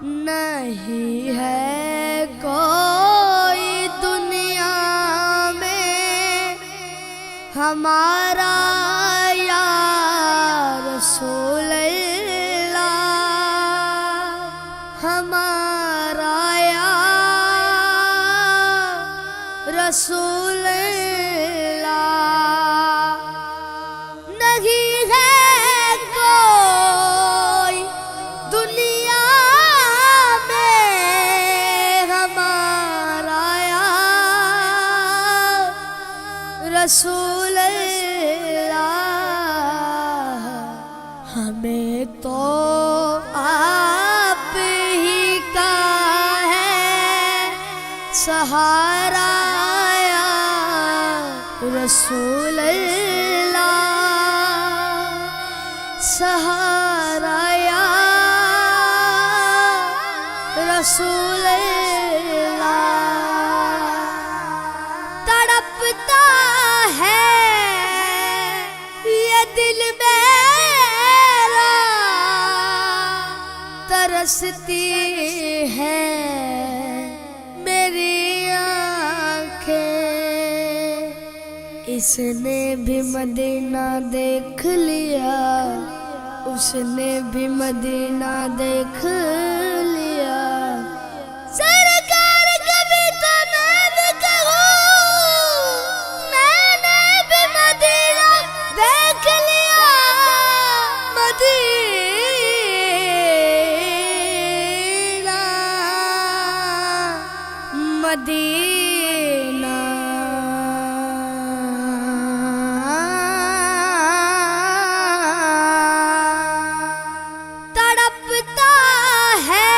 نہیں ہے کوئی دنیا میں ہمارا یا رسول اللہ، ہمارا یا رسول اللہ، نہیں ہے کوئی دنیا میں ہمارا یا رسول اللہ، ہمیں تو آپ ہی کا ہے سہارا یا رسول اللہ، سہارا یا رسول اللہ، تڑپتا ہے یہ دل میرا، ترستی ہے میری آنکھیں، اس نے بھی مدینہ دیکھ لیا، اس نے بھی مدینہ دیکھ لیا، سرکار کبھی تو میں بھی کہوں میں نے بھی مدینہ دیکھ لیا، مدینہ مدینہ تڑپتا ہے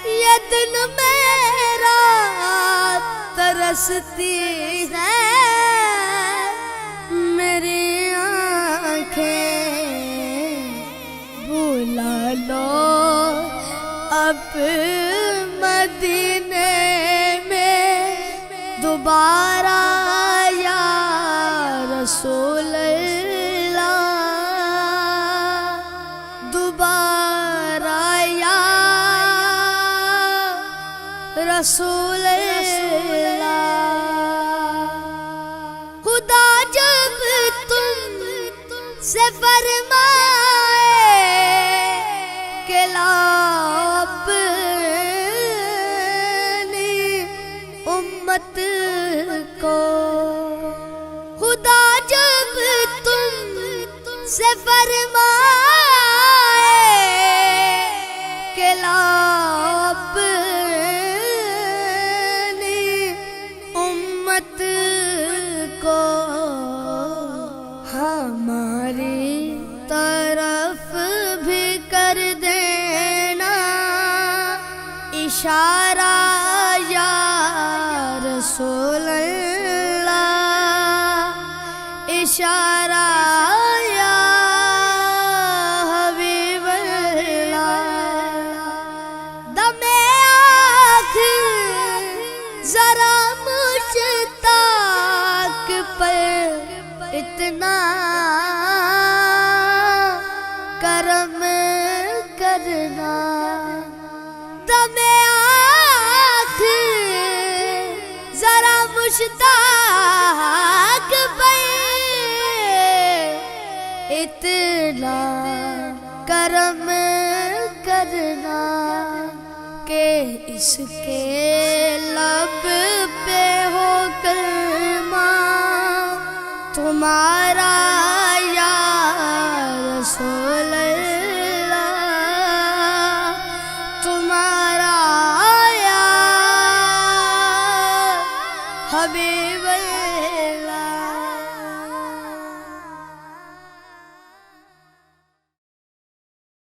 یہ دل میرا، ترستی ہے میری آنکھیں، بلا لو اب مدینے میں دوبارہ یا رسول اللہ، دوبارہ یا رسول اللہ، خدا جب تم سے فرمائے کہ لا امت کو، خدا جب تم سے فرمائے کہ لا اپنی امت کو، ہماری طرف بھی کر دینا اشارہ یا رسول اللہ، اشارہ یا حبیب اللہ، دم آخر ذرا مشتاق پر اتنا کرم کرنا، دم ذرا مشتاق پہ اتنا کرم کرنا کہ اس کے لب پہ ہو کلمہ تمہارا یا رسول اللہ، تمہارا حبیب اللہ۔